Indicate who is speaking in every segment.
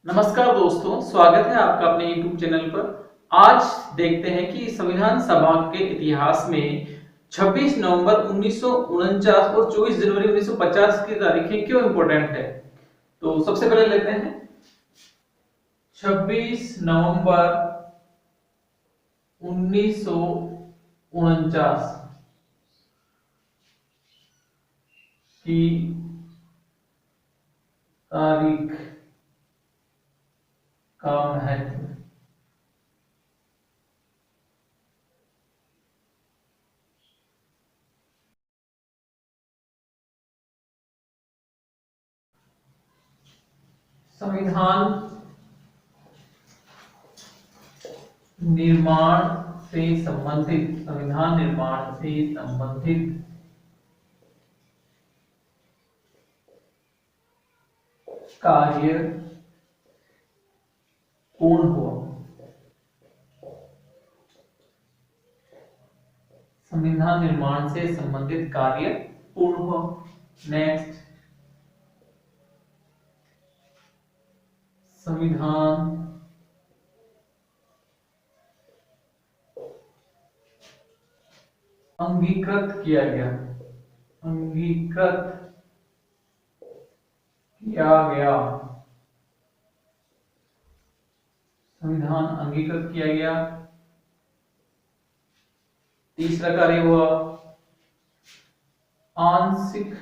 Speaker 1: नमस्कार दोस्तों, स्वागत है आपका अपने YouTube चैनल पर। आज देखते हैं कि संविधान सभा के इतिहास में 26 नवंबर 1949 और 24 जनवरी 1950 की तारीखें क्यों इंपॉर्टेंट है। तो सबसे पहले लेते हैं 26 नवंबर 1949 की तारीख का महत्व। संविधान निर्माण से संबंधित कार्य पूर्ण हुआ। संविधान निर्माण से संबंधित कार्य पूर्ण हुआ। नेक्स्ट, संविधान अंगीकृत किया गया। संविधान अंगीकृत किया गया। तीसरा कार्य हुआ आंशिक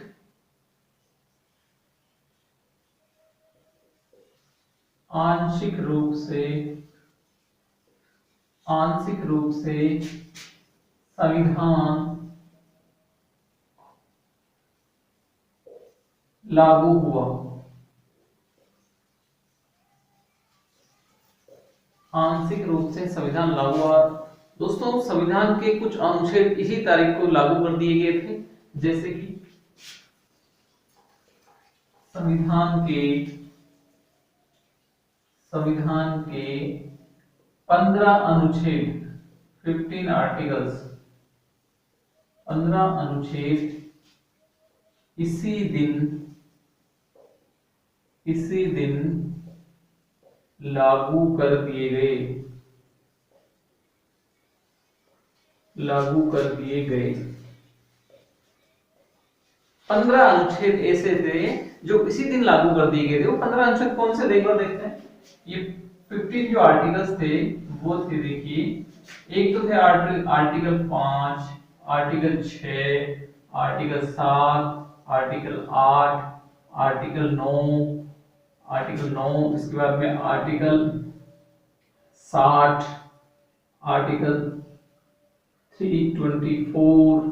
Speaker 1: रूप से संविधान लागू हुआ। आंशिक रूप से संविधान लागू हुआ। दोस्तों, संविधान के कुछ अनुच्छेद इसी तारीख को लागू कर दिए गए थे, जैसे कि संविधान के 15 अनुच्छेद 15 आर्टिकल्स 15 अनुच्छेद इसी दिन लागू कर दिए गए। 15 अनुच्छेद ऐसे थे जो इसी दिन लागू कर दिए गए थे। वो 15 अनुच्छेद कौन से, एक बार देखते हैं। ये 15 जो आर्टिकल्स थे वो थे, देखिए, एक तो थे article 5, article 6, article 7, article 8, article 9, इसके बाद में article 60, article 324,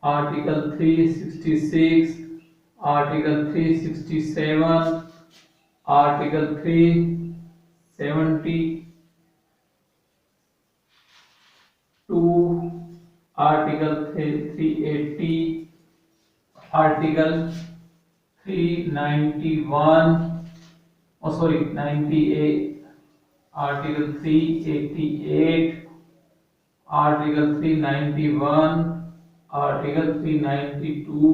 Speaker 1: article 366, article 367, article 372, article 380, article 391, 98, article 388, article 391, article 392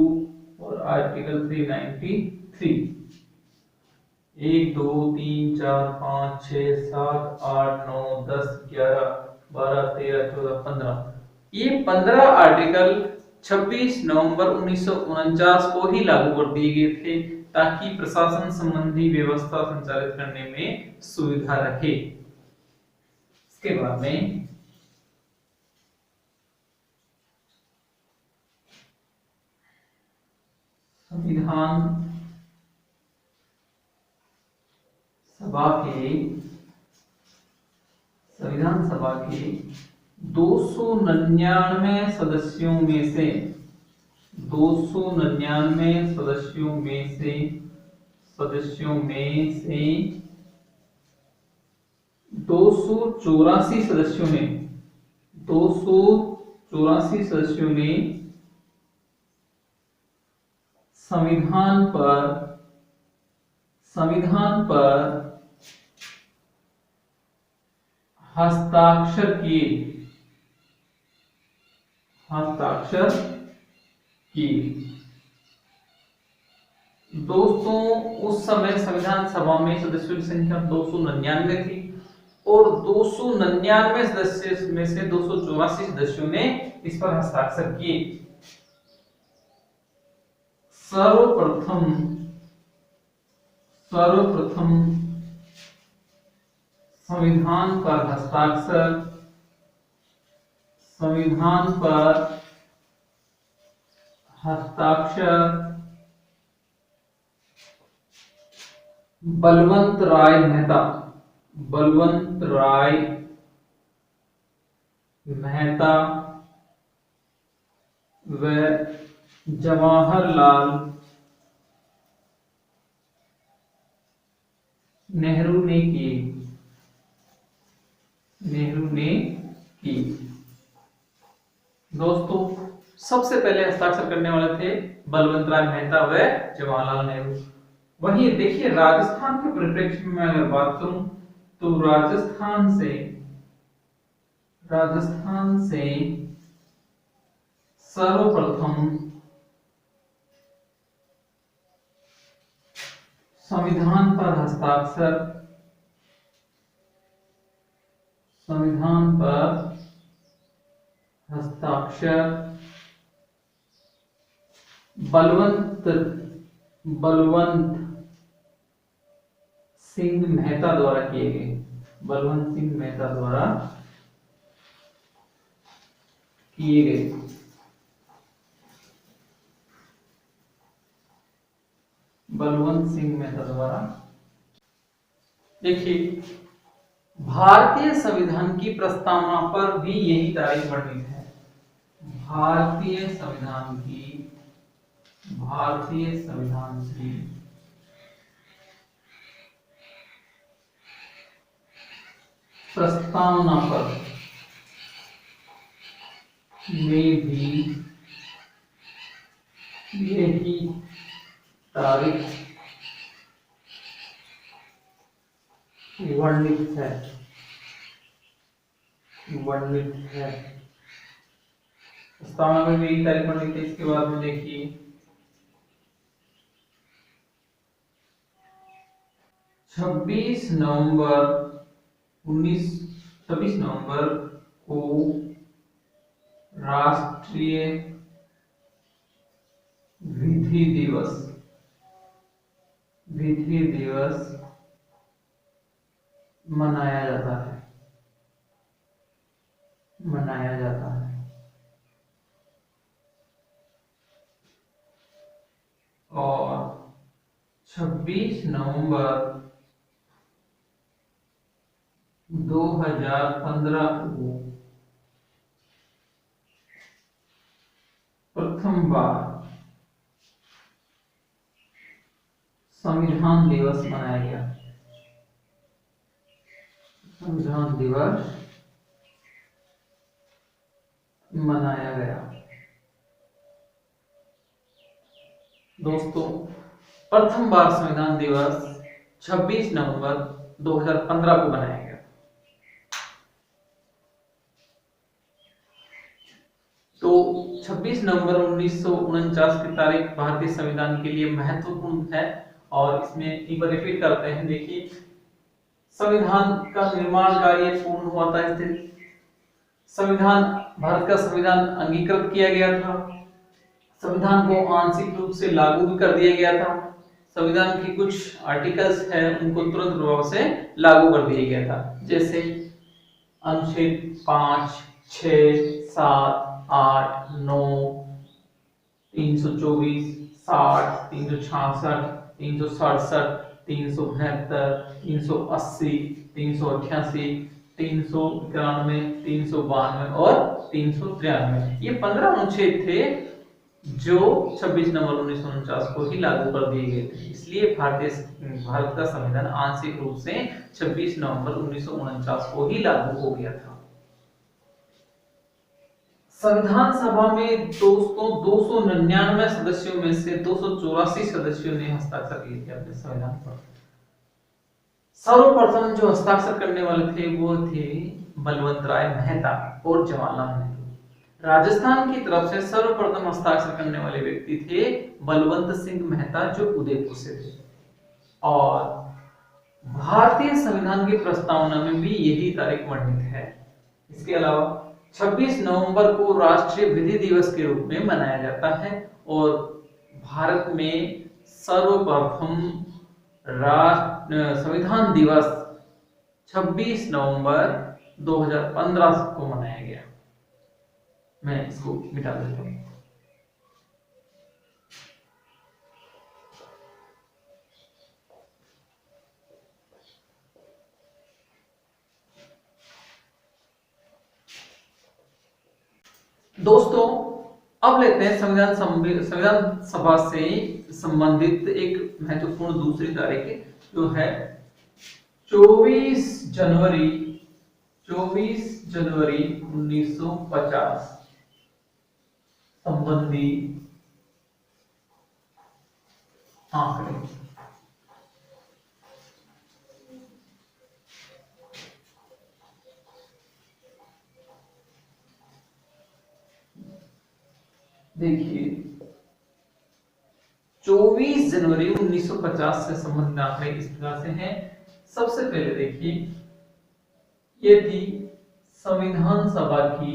Speaker 1: और आर्टिकल 393। 1 2 3 4 5 6 7 8 9 10 11 12 13 14 15, ये 15 आर्टिकल 26 नवंबर 1949 को ही लागू कर दिए गए थे, ताकि प्रशासन संबंधी व्यवस्था संचालित करने में सुविधा रहे। इसके बाद में संविधान सभा के 299 सदस्यों में से 284 सदस्यों ने संविधान पर हस्ताक्षर किए। 2 दोस्तों उस समय संविधान सभा में सदस्यों की संख्या 299 थी और 299 सदस्य में से 284 सदस्यों ने इस पर हस्ताक्षर किए। सर्वप्रथम संविधान पर हस्ताक्षर बलवंत राय मेहता व जवाहरलाल नेहरू ने की। दोस्तों सबसे पहले हस्ताक्षर करने वाले थे बलवंत राय मेहता व जवाहरलाल नेहरू। वहीं देखिए राजस्थान के परिप्रेक्ष्य में अगर बात करूं तो राजस्थान से सर्वप्रथम संविधान पर हस्ताक्षर बलवंत सिंह मेहता द्वारा किए गए। बलवंत सिंह मेहता द्वारा देखिए भारतीय संविधान की प्रस्तावना पर भी यही तारीख वर्णित है। भारतीय संविधान की प्रस्तावना पर में भी यही तारीख वर्णित है। प्रस्तावना में भी यही तारीख वर्णित है। इसके बाद में देखिए 26 नवंबर को राष्ट्रीय विधि दिवस मनाया जाता है। और 26 नवंबर 2015 को प्रथम बार संविधान दिवस मनाया गया। दोस्तों प्रथम बार संविधान दिवस 26 नवंबर 2015 को मनाया गया। तो 26 नवंबर 1949 की तारीख भारतीय संविधान के लिए महत्वपूर्ण है और इसमें एक बार रिपीट करते हैं। देखिए संविधान का निर्माण कार्य पूर्ण हुआ था। भारत का संविधान अंगीकृत किया गया था। संविधान को आंशिक रूप से लागू भी कर दिया गया था। संविधान के कुछ आर्टिकल्स हैं उनको तुरंत प्रभाव से लागू कर दिया गया था, जैसे अनुच्छेद 5, 6, 7, 8, 9, 324, 60, 366, 367, 372, 380, 388, 391, 392 और 393। ये 15 अनुच्छेद थे जो 26 नवंबर 1949 को ही लागू कर दिए गए थे। इसलिए भारत का संविधान आंशिक रूप से 26 नवंबर 1949 को ही लागू हो गया था। संविधान सभा में दोस्तों 299 सदस्यों में से 284 सदस्यों ने हस्ताक्षर किए थे अपने संविधान पर। सर्वप्रथम जो हस्ताक्षर करने वाले थे वो थे बलवंत राय मेहता और जवाहरलाल नेहरू। राजस्थान की तरफ से सर्वप्रथम हस्ताक्षर करने वाले व्यक्ति थे बलवंत सिंह मेहता, जो उदयपुर से थे। और भारतीय संविधान की प्रस्तावना में भी यही तारीख वर्णित है। इसके अलावा 26 नवंबर को राष्ट्रीय विधि दिवस के रूप में मनाया जाता है और भारत में सर्वप्रथम संविधान दिवस 26 नवंबर 2015 को मनाया गया। मैं इसको मिटा देता हूं। दोस्तों, अब लेते हैं संविधान सभा से संबंधित एक महत्वपूर्ण दूसरी तारीख, जो है 24 जनवरी 1950 संबंधी आंकड़े। देखिए, 24 जनवरी 1950 से संबंधित आंकड़े इस प्रकार से हैं। सबसे पहले देखिए, ये थी संविधान सभा की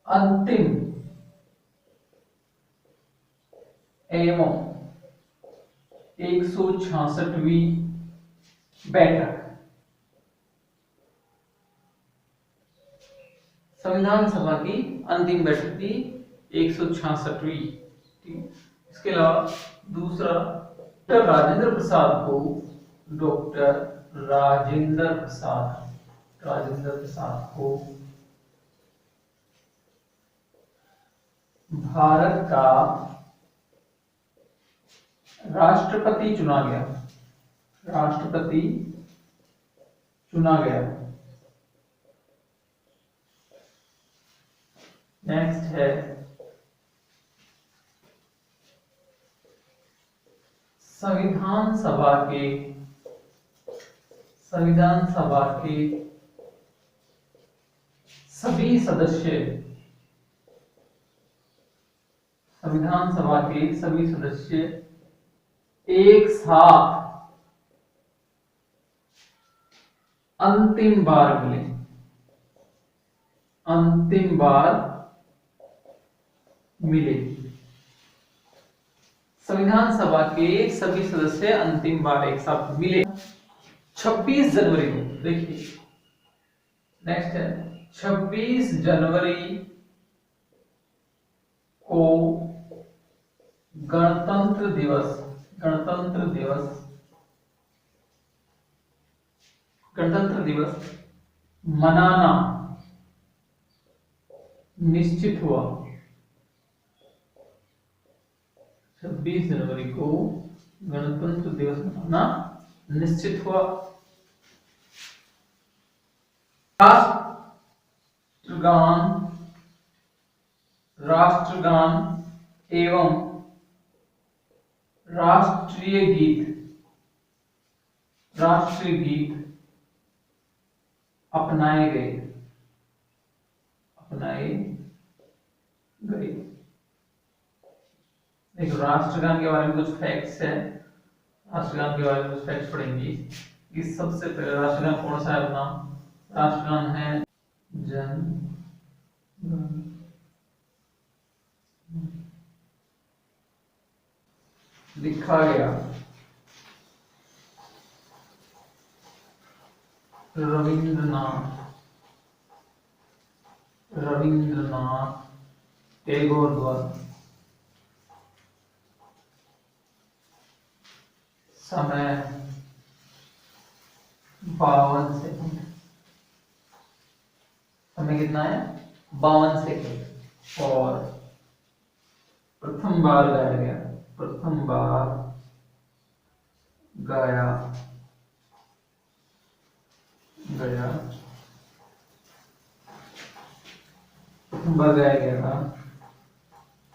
Speaker 1: अंतिम एवं 166वीं बैठक। संविधान सभा की अंतिम बैठक थी 166वीं। इसके अलावा दूसरा, डॉक्टर राजेंद्र प्रसाद को भारत का राष्ट्रपति चुना गया। नेक्स्ट है संविधान सभा के सभी सदस्य एक साथ अंतिम बार मिले। संविधान सभा के सभी सदस्य अंतिम बार एक साथ मिले 26 जनवरी को। देखिए, नेक्स्ट है 26 जनवरी को गणतंत्र दिवस मनाना निश्चित हुआ। 26 जनवरी को गणतंत्र दिवस मनाना निश्चित हुआ। राष्ट्रगान एवं राष्ट्रीय गीत अपनाए गए। देखो, राष्ट्रगान के बारे में कुछ फैक्ट्स है। राष्ट्रगान के बारे में कुछ फैक्ट्स पढ़ेंगे कि सबसे पहले राष्ट्रगान कौन सा है अपना? राष्ट्रगान है जन गण लिखा गया रविंद्रनाथ टैगोर द्वारा। समय 52 सेकंड। समय कितना है? 52 सेकंड। और प्रथम बार गाया गया प्रथम बार गाया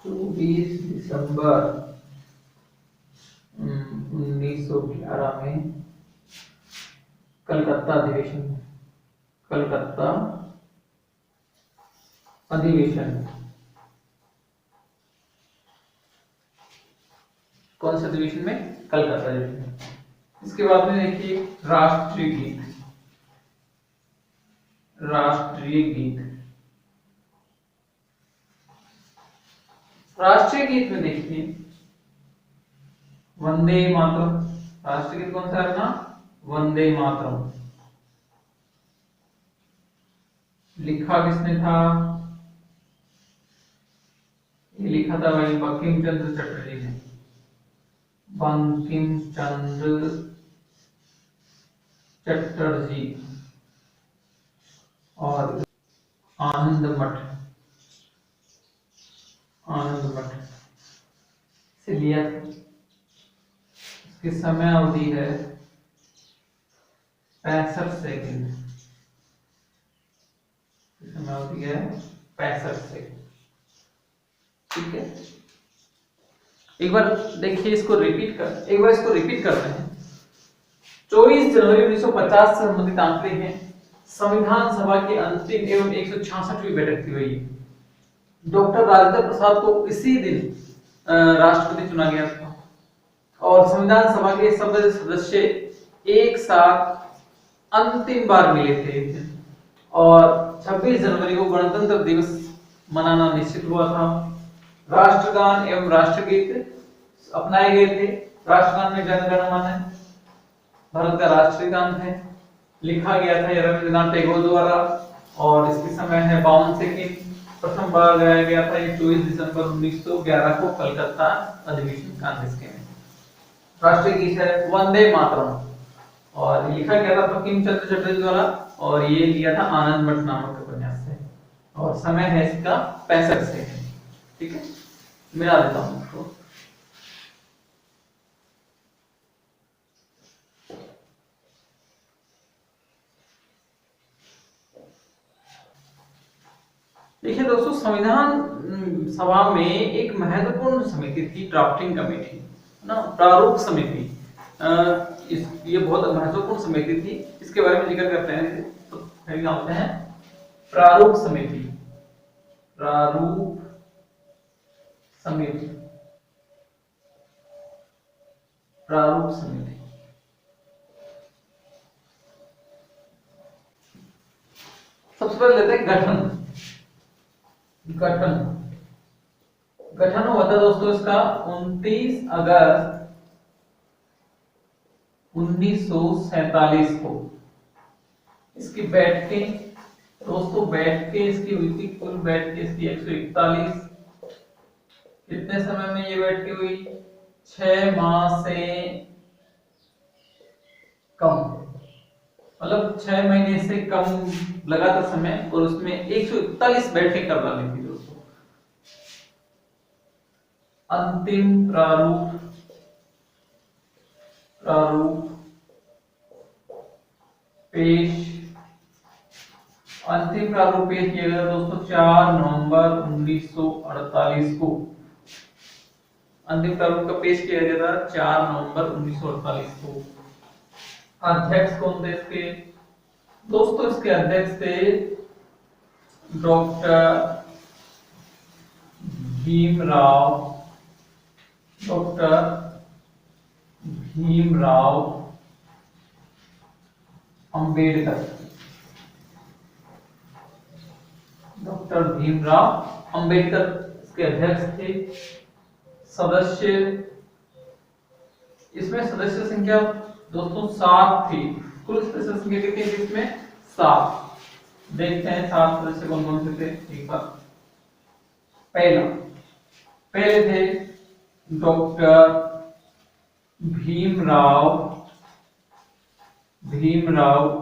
Speaker 1: 24 दिसंबर 1911 में कलकत्ता अधिवेशन, कलकत्ता अधिवेशन। कौन से अधिवेशन में? कलकत्ता अधिवेशन। इसके बाद में देखिए राष्ट्रीय गीत, राष्ट्रीय गीत। राष्ट्रीय गीत में देखिए वंदे मातरम। राष्ट्रीय गीत कौन सा है अपना? वंदे मातरम। लिखा किसने था? ये लिखा था भाई बंकिम चंद्र चटर्जी ने, बंकिम चंद्र चटर्जी। और आनंद मठ, आनंद मठ से लिया था। इसकी समय अवधि है 65 सेकंड। समय अवधि है 65 सेकंड। ठीक है, एक बार देखिए इसको रिपीट कर, एक बार इसको रिपीट करते हैं। 24 जनवरी 1950 से संबंधित आंकड़े हैं। संविधान सभा की अंतिम एवं 166वीं बैठक थी वही। डॉक्टर राजेंद्र प्रसाद को इसी दिन राष्ट्रपति चुना गया था और संविधान सभा के सब सदस्य एक साथ अंतिम बार मिले थे इस दिन। और 26 जनवरी को गणतंत्र दिवस मनाना निश्चित हुआ था। राष्ट्रगान एवं राष्ट्रगीत अपनाए गए थे। राष्ट्रगान में जन गण मन भारत का राष्ट्रीय गान है, लिखा गया था रविंद्रनाथ टैगोर द्वारा और इसकी समय है 52 सेकंड। प्रथम बार गाया गया था ये 24 दिसंबर 1911 को कलकत्ता अधिवेशन कांग्रेस के में। राष्ट्रीय गीत है वंदे मातरम और लिखा गया था बंकिम चंद्र चटर्जी द्वारा और ये लिया था आनंद मठ नामक उपन्यास से और समय है इसका 65 सेकंड। ठीक है, मिला देता हूं इसको। देखिए दोस्तों, संविधान सभा में एक महत्वपूर्ण समिति थी ड्राफ्टिंग कमेटी, ना, प्रारूप समिति। ये बहुत महत्वपूर्ण समिति थी, इसके बारे में जिक्र करते हैं। तो क्या होते हैं? प्रारूप समिति, प्रारूप समिति, प्रारूप समिति। सबसे पहले लेते हैं गठन। गठन गठन हुआ था दोस्तों इसका 29 अगस्त 1947 को। इसकी बैठकें दोस्तों, बैठकें इसकी हुई थी, कुल बैठकें इसकी 141। कितने समय में ये बैठकें हुई? 6 माह से कम, मतलब 6 महीने से कम लगा था समय और उसमें 141 बैठकें कर डाली थी दोस्तों। अंतिम प्रारूप पेश, अंतिम प्रारूप पेश किया गया दोस्तों 4 नवंबर 1948 को। अंतिम प्रारूप का पेश किया गया था 4 नवंबर 1948 को। अध्यक्ष कौन थे इसके? दोस्तों इसके अध्यक्ष थे डॉक्टर भीमराव अंबेडकर। डॉक्टर भीमराव अंबेडकर इसके अध्यक्ष थे। सदस्य, इसमें सदस्य संख्या दोस्तों 7 थी। कुल सदस्य संख्या कितनी थी इसमें? 7। देखते हैं 7 सदस्य कौन कौन से थे एक बार। पहले थे डॉक्टर भीमराव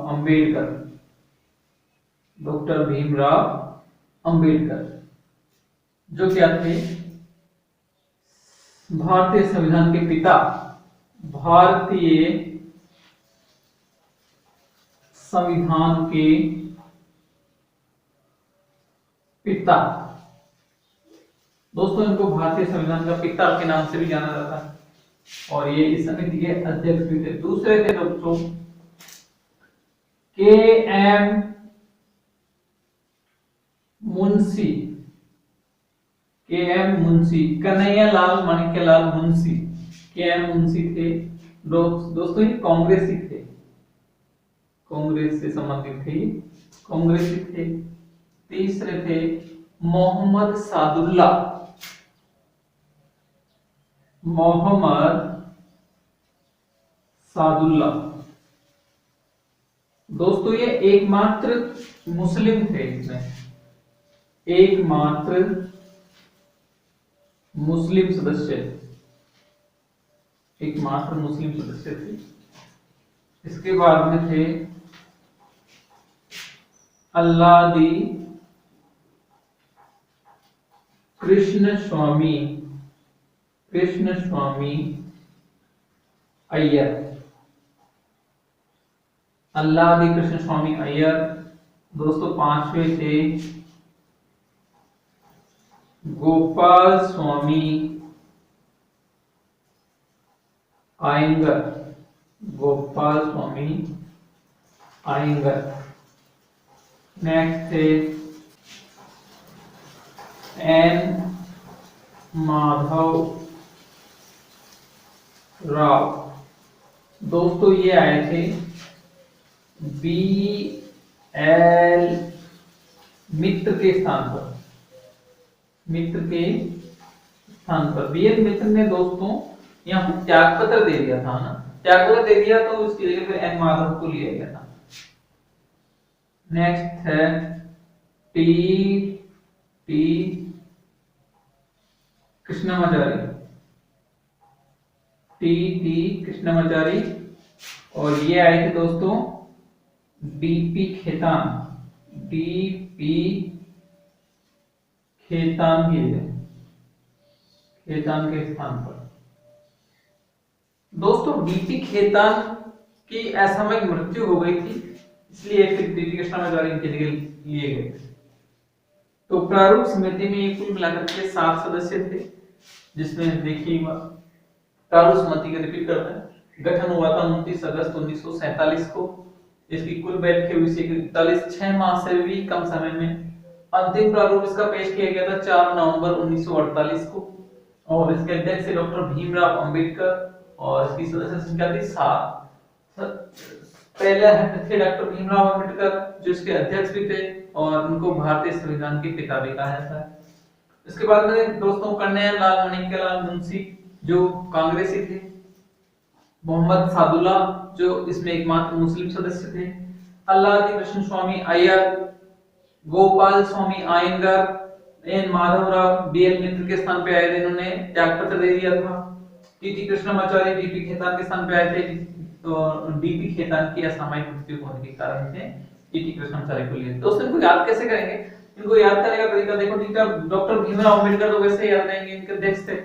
Speaker 1: अंबेडकर। डॉक्टर भीमराव अंबेडकर जो क्या थे? भारतीय संविधान के पिता, भारतीय संविधान के पिता। दोस्तों इनको भारतीय संविधान का पिता के नाम से भी जाना जाता है और ये इस समिति के अध्यक्ष भी थे। दूसरे थे दोस्तों के एम मुंशी, के एम मुंशी, कन्हैयालाल माणिक्यलाल मुंशी, के एम मुंशी थे। दोस्तों ये कांग्रेसी थे, कांग्रेस से संबंधित थे, कांग्रेसी थे। तीसरे थे मोहम्मद सादुल्ला, मोहम्मद सादुल्ला। दोस्तों ये एकमात्र मुस्लिम थे, इसमें एकमात्र मुस्लिम सदस्य, एकमात्र मुस्लिम सदस्य थे। इसके बाद में थे अल्लादी कृष्ण स्वामी, कृष्ण स्वामी अय्यर, अल्लादी कृष्ण स्वामी अय्यर। दोस्तों पांचवे थे गोपाल स्वामी आयंगर, गोपाल स्वामी आयंगर। नेक्स्ट थे एन माधव राव। दोस्तों ये आए थे बी एल मित्र के स्थान पर, मित्र के स्थान पर बी एल मित्र ने दोस्तों यहाँ पर त्याग पत्र दे दिया था ना, त्याग पत्र दे दिया तो उसकी जगह पे एन माधव को लिया गया था। नेक्स्ट है T T Krishnamachari, T T Krishnamachari. और ये आए थे दोस्तों डीपी खेतान, डीपी खेतान के, खेतान के स्थान पर। दोस्तों डीपी खेतान की असामयिक मृत्यु हो गई थी, इसलिए फिर डीपी कृष्णमाचारी इनके जगह लिए गए थे। तो प्रारूप समिति में ये कुल मिलाकर के 7 सदस्य थे, जिसमें देखिए प्रारूप समिति का रिपीट करते हैं। गठन हुआ था 29 अगस्त 1947 को। इसकी कुल बैठ हुई थी 41, 6 माह से भी कम समय में। अंतिम प्रारूप इसका पेश किया गया था 4 नवंबर 1948 को, और इसके अध्यक्ष थे डॉक्टर भीमराव अंबेडकर, और इसकी सदस्य संख्या थी 7। पहले थे डॉक्टर भीमराव अंबेडकर, जो इसके अध्यक्ष भी थे, और उनको भारतीय संविधान के पिता भी कहा जाता है। इसके बाद में दोस्तों कन्हैयालाल माणिक्यलाल मुंशी, जो कांग्रेसी थे, मोहम्मद सादुल्ला, जो इसमें एकमात्र मुस्लिम सदस्य थे, Alladi Krishna Swami Ayyar, Gopal Swami Ayyangar, N Madhavrao, B L Mitra के स्थान पे आए थे, इन्होंने त्याग पत्र दे दिया था। टीटी कृष्णमाचार्य डीपी खेतान के स्थान पे आए थे, तो डीपी खेतान की असामयिक मृत्यु होने के कारण से टीटी कृष्णमाचार्य को लिए। दोस्तों इनको याद कैसे करेंगे? इनको याद करने का तरीका देखो, डॉक्टर भीमराव अंबेडकर तो वैसे याद रहेंगे, इनके अध्यक्ष थे।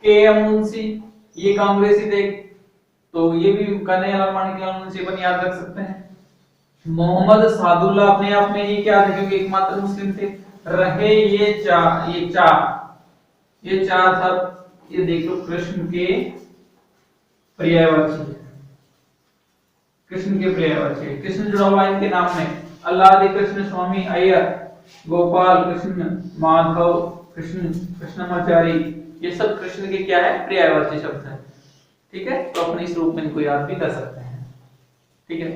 Speaker 1: के एम मुंशी, ये कांग्रेसी थे, तो ये भी कन्हैयालाल माणिक्यलाल मुंशी अपन याद रख सकते हैं। मोहम्मद सादुल्ला अपने आप में ये क्या थे, क्योंकि एकमात्र मुस्लिम थे। रहे ये चार, ये चार सब, ये देख लो कृष्ण के पर्यायवाची, कृष्ण के पर्यायवाची, कृष्ण जुड़ा हुआ इनके नाम में। अल्लादी कृष्ण स्वामी अय्यर, गोपाल कृष्ण, माधव कृष्ण, कृष्णमाचारी, ये सब कृष्ण के क्या है, पर्यायवाची शब्द है। ठीक है, तो अपने इस रूप में इनको याद भी कर सकते हैं। ठीक है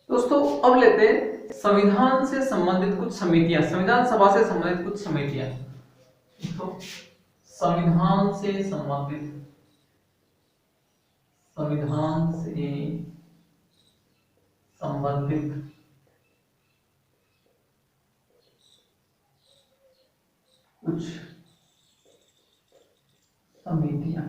Speaker 1: दोस्तों, अब लेते हैं संविधान से संबंधित कुछ समितियां, संविधान सभा से संबंधित कुछ समितियां। तो संविधान से संबंधित, संविधान से संबंधित कुछ समितियां।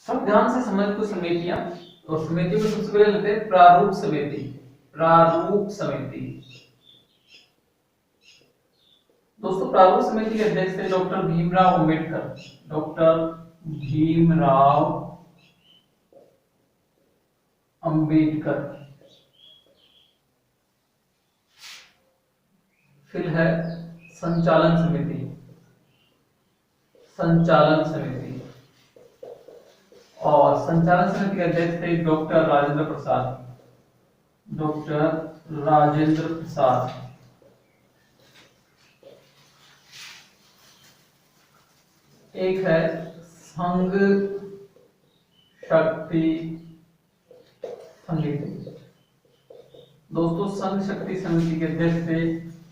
Speaker 1: संविधान से संबंधित कुछ समितियां, और समिति में सबसे पहले लेते हैं प्रारूप समिति। प्रारूप समिति, दोस्तों प्रारूप समिति के अध्यक्ष थे डॉक्टर भीमराव अंबेडकर, डॉक्टर भीमराव अंबेडकर। फिर है संचालन समिति, संचालन समिति, और संचालन समिति के अध्यक्ष थे डॉक्टर राजेंद्र प्रसाद। डॉक्टर राजेंद्र प्रसाद। एक है संघ शक्ति समिति। दोस्तों, संघ शक्ति समिति के अध्यक्ष थे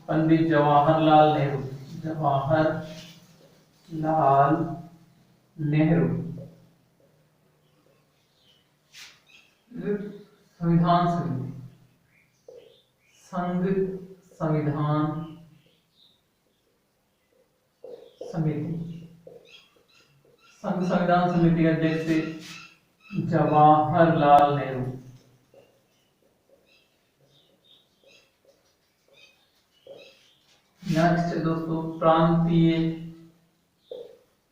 Speaker 1: पंडित जवाहरलाल नेहरू। जवाहरलाल नेहरू। संविधान समिति, संघ संविधान समिति। संघ संविधान समिति के अध्यक्ष थे जवाहरलाल नेहरू। नेक्स्ट है दोस्तों प्रांतीय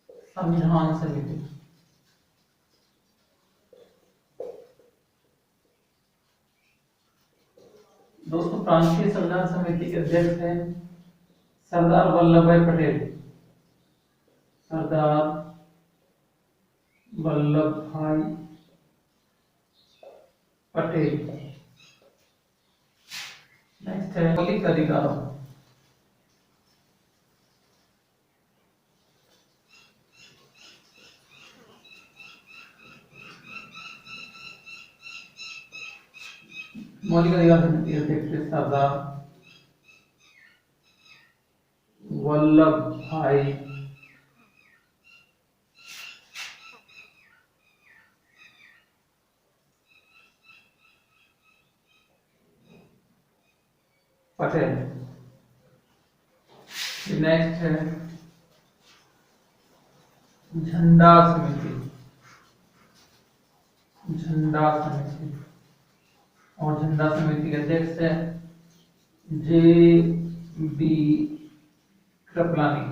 Speaker 1: संविधान समिति। दोस्तों, प्रांतीय संविधान समिति के अध्यक्ष हैं सरदार वल्लभ भाई पटेल। सरदार वल्लभ भाई पटेल। नेक्स्ट है मौलिक अधिकारों। मौलिक अधिकार समिति के अध्यक्ष सरदार वल्लभ भाई पटेल। नेक्स्ट है झंडा समिति। झंडा समिति, और झंडा समिति के अध्यक्ष है जे बी कृपलानी।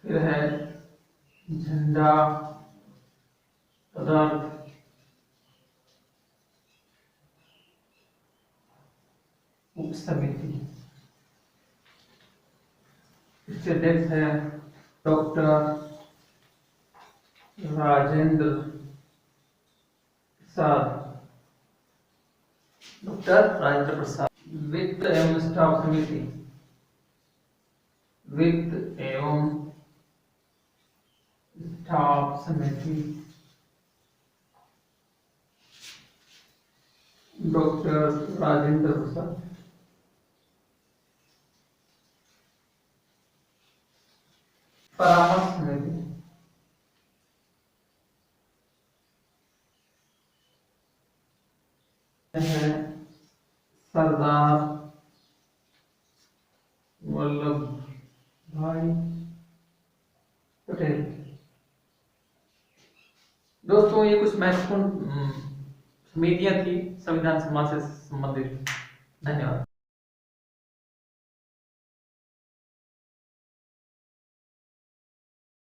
Speaker 1: फिर है झंडा पदार्थ उप समिति। इसके अध्यक्ष है डॉक्टर राजेंद्र प्रसाद। डॉक्टर राजेंद्र प्रसाद। वित्त एवं स्टाफ समिति। वित्त एवं स्टाफ समिति डॉक्टर राजेंद्र प्रसाद। परामर्श समिति। है सरदार वल्लभ भाई पटेल। दोस्तों, ये कुछ महत्वपूर्ण समितियां थी संविधान समाज से संबंधित। धन्यवाद।